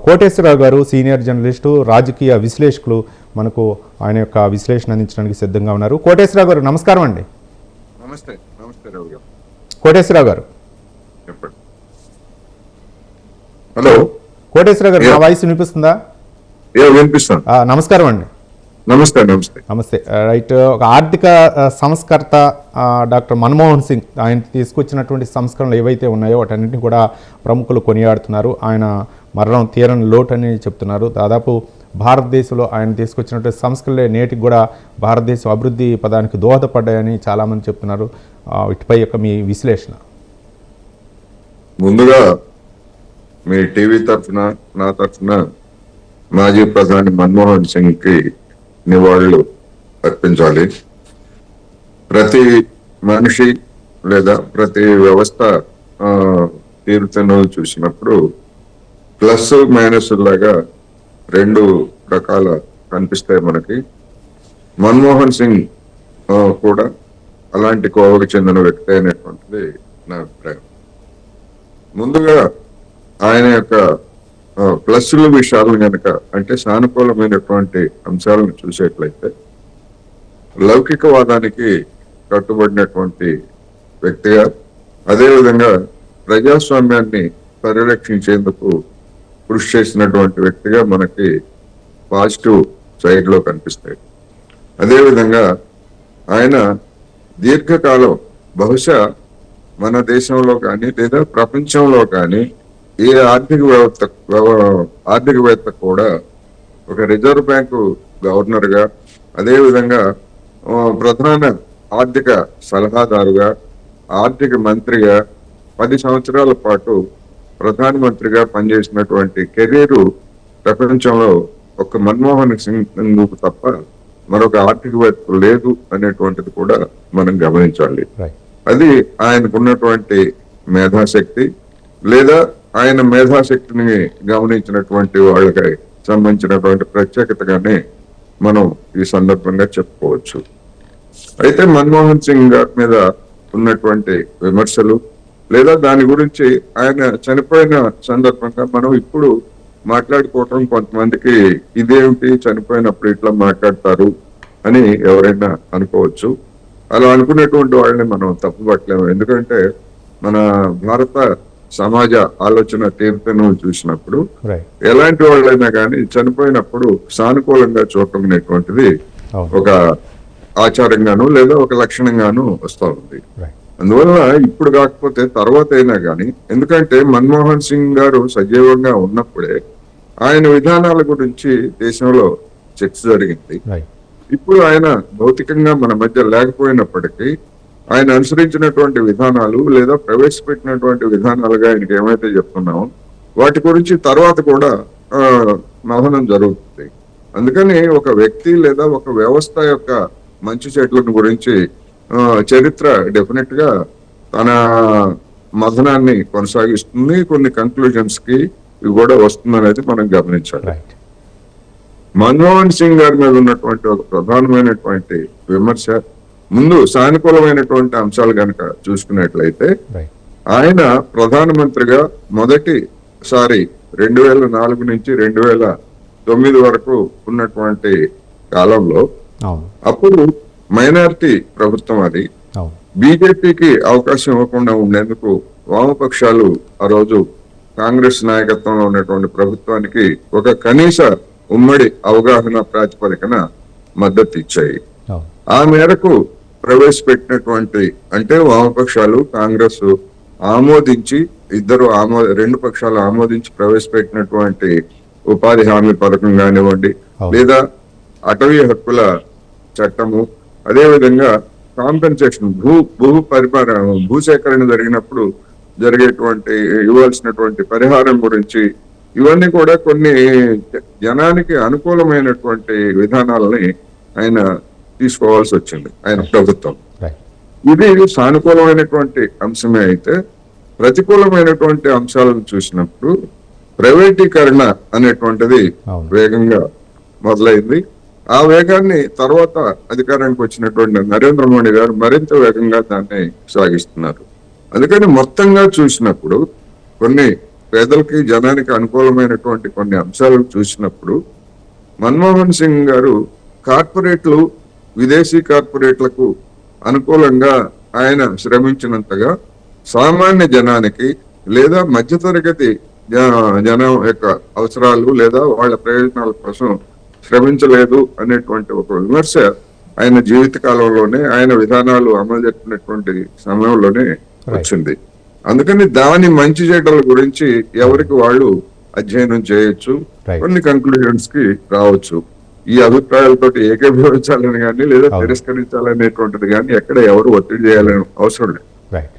కోటేశ్వరరావు గారు senior journalist, రాజకీయ విశ్లేషకులు మనకు ఆయన యొక్క విశ్లేషణ అందించడానికి సిద్ధంగా ఉన్నారు. కోటేశ్వరరావు గారు నమస్కారం అండి. నమస్తే. నమస్తే రావు గారు. కోటేశ్వరరావు గారు చెప్పండి. హలో కోటేశ్వరరావు గారు, నా వాయిస్ వినిపిస్తుందా? వినిపిస్తాను. నమస్కారం అండి. నమస్తే. నమస్తే. నమస్తే. రైట్. ఒక ఆర్థిక సంస్కర్త డాక్టర్ మన్మోహన్ సింగ్ ఆయన తీసుకొచ్చినటువంటి సంస్కరణలు ఏవైతే ఉన్నాయో వాటన్నింటినీ కూడా ప్రముఖులు కొనియాడుతున్నారు. ఆయన మరణం తీరని లోటు అని చెప్తున్నారు. దాదాపు భారతదేశంలో ఆయన తీసుకొచ్చినటువంటి సంస్కరణలే నేటికి కూడా భారతదేశం అభివృద్ధి పదానికి దోహదపడ్డాయని చాలామంది చెప్తున్నారు. వీటిపై యొక్క మీ విశ్లేషణ. ముందుగా మీ టీవీ తరఫున, నా తరఫున మాజీ ప్రధాని మన్మోహన్ సింగ్ కి నివాళులు అర్పించాలి. ప్రతి మనిషి లేదా ప్రతి వ్యవస్థ తీరుతెన్నులు చూసినప్పుడు ప్లస్ మైనస్ లాగా రెండు రకాల కనిపిస్తాయి మనకి. మన్మోహన్ సింగ్ కూడా అలాంటి కోవకు చెందిన వ్యక్తి అనేటువంటిది నా అభిప్రాయం. ముందుగా ఆయన యొక్క ప్లస్ల విషయాలను కనుక, అంటే సానుకూలమైనటువంటి అంశాలను చూసేట్లయితే లౌకికవాదానికి కట్టుబడినటువంటి వ్యక్తిగా, అదేవిధంగా ప్రజాస్వామ్యాన్ని పరిరక్షించేందుకు కృషి చేసినటువంటి వ్యక్తిగా మనకి పాజిటివ్ సైడ్ లో కనిపిస్తాయి. అదేవిధంగా ఆయన దీర్ఘకాలం, బహుశా మన దేశంలో కానీ లేదా ప్రపంచంలో కానీ ఏ ఆర్థికవేత్త కూడా ఒక రిజర్వ్ బ్యాంకు గవర్నర్ గా, అదేవిధంగా ప్రధాన ఆర్థిక సలహాదారుగా, ఆర్థిక మంత్రిగా 10 సంవత్సరాల పాటు ప్రధానమంత్రిగా పనిచేసినటువంటి కెరీరు ప్రపంచంలో ఒక మన్మోహన్ సింగ్ తప్ప మరొక ఆర్థికవేత్త లేదు అనేటువంటిది కూడా మనం గమనించాలి. అది ఆయనకున్నటువంటి మేధాశక్తి, లేదా ఆయన మేధాశక్తిని గమనించినటువంటి వాళ్ళకి సంబంధించినటువంటి ప్రత్యేకతగానే మనం ఈ సందర్భంగా చెప్పుకోవచ్చు. అయితే మన్మోహన్ సింగ్ గారి మీద ఉన్నటువంటి విమర్శలు, లేదా దాని గురించి ఆయన చనిపోయిన సందర్భంగా మనం ఇప్పుడు మాట్లాడుకోవటం కొంతమందికి ఇదేమిటి చనిపోయినప్పుడు ఇట్లా మాట్లాడతారు అని ఎవరైనా అనుకోవచ్చు. అలా అనుకునేటువంటి వాళ్ళని మనం తప్పుపట్టలేము. ఎందుకంటే మన భారత సమాజ ఆలోచన తీర్థను చూసినప్పుడు ఎలాంటి వాళ్ళైనా కానీ చనిపోయినప్పుడు సానుకూలంగా చూడటం అనేటువంటిది ఒక ఆచారంగాను లేదా ఒక లక్షణంగాను వస్తూ ఉంది. అందువల్ల ఇప్పుడు కాకపోతే తర్వాత అయినా కానీ, ఎందుకంటే మన్మోహన్ సింగ్ గారు సజీవంగా ఉన్నప్పుడే ఆయన విధానాల గురించి దేశంలో చర్చ జరిగింది. ఇప్పుడు ఆయన భౌతికంగా మన మధ్య లేకపోయినప్పటికీ ఆయన అనుసరించినటువంటి విధానాలు లేదా ప్రవేశపెట్టినటువంటి విధానాలుగా ఆయనకి ఏమైతే చెప్తున్నామో వాటి గురించి తర్వాత కూడా మహనం జరుగుతుంది. అందుకని ఒక వ్యక్తి లేదా ఒక వ్యవస్థ యొక్క మంచి చెట్లను గురించి చరిత్ర డెఫినెట్ గా తన మథనాన్ని కొనసాగిస్తుంది. కొన్ని కంక్లూజన్స్ కి ఇవి కూడా వస్తుంది అనేది మనం గమనించాలి. మన్మోహన్ సింగ్ గారి మీద ఉన్నటువంటి ఒక ప్రధానమైనటువంటి విమర్శ, ముందు సానుకూలమైనటువంటి అంశాలు కనుక చూసుకున్నట్లయితే, ఆయన ప్రధానమంత్రిగా మొదటిసారి 2004 నుంచి 2009 వరకు ఉన్నటువంటి కాలంలో అప్పుడు మైనారిటీ ప్రభుత్వం, అది బీజేపీకి అవకాశం ఇవ్వకుండా ఉండేందుకు వామపక్షాలు ఆ రోజు కాంగ్రెస్ నాయకత్వంలో ఉన్నటువంటి ప్రభుత్వానికి ఒక కనీస ఉమ్మడి అవగాహన ప్రాతిపదికన మద్దతు ఇచ్చాయి. ఆ మేరకు ప్రవేశపెట్టినటువంటి, అంటే వామపక్షాలు కాంగ్రెస్ ఆమోదించి రెండు పక్షాలు ఆమోదించి ప్రవేశపెట్టినటువంటి ఉపాధి హామీ పథకం కానివ్వండి, లేదా అటవీ హక్కుల చట్టము, అదేవిధంగా కాంపెన్సేషన్ భూసేకరణ జరిగినప్పుడు జరిగేటువంటి ఇవ్వాల్సినటువంటి పరిహారం గురించి, ఇవన్నీ కూడా కొన్ని జనానికి అనుకూలమైనటువంటి విధానాలని ఆయన తీసుకోవాల్సి వచ్చింది, ఆయన ప్రభుత్వం. ఇది సానుకూలమైనటువంటి అంశమే. అయితే ప్రతికూలమైనటువంటి అంశాలను చూసినప్పుడు ప్రైవేటీకరణ అనేటువంటిది వేగంగా మొదలైంది. ఆ వేగాన్ని తర్వాత అధికారానికి వచ్చినటువంటి నరేంద్ర మోడీ గారు మరింత వేగంగా దాన్ని సాగిస్తున్నారు. అందుకని మొత్తంగా చూసినప్పుడు కొన్ని పేదలకి జనానికి అనుకూలమైనటువంటి కొన్ని అంశాలను చూసినప్పుడు మన్మోహన్ సింగ్ గారు కార్పొరేట్లు, విదేశీ కార్పొరేట్లకు అనుకూలంగా ఆయన శ్రమించినంతగా సామాన్య జనానికి లేదా మధ్యతరగతి జనం యొక్క అవసరాలు లేదా వాళ్ళ ప్రయోజనాల కోసం శ్రమించలేదు అనేటువంటి ఒక విమర్శ ఆయన జీవిత కాలంలోనే, ఆయన విధానాలు అమలు జరిపినటువంటి సమయంలోనే వచ్చింది. అందుకని దాని మంచి చెడ్డల గురించి ఎవరికి వాళ్ళు అధ్యయనం చేయొచ్చు, Right. కొన్ని కంక్లూజన్స్ కి రావచ్చు. ఈ అభిప్రాయాలతో ఏకీభవించాలని కానీ లేదా తిరస్కరించాలనేటువంటిది కానీ ఎక్కడ ఎవరు ఒత్తిడి చేయాలని అవసరం లేదు. రైట్.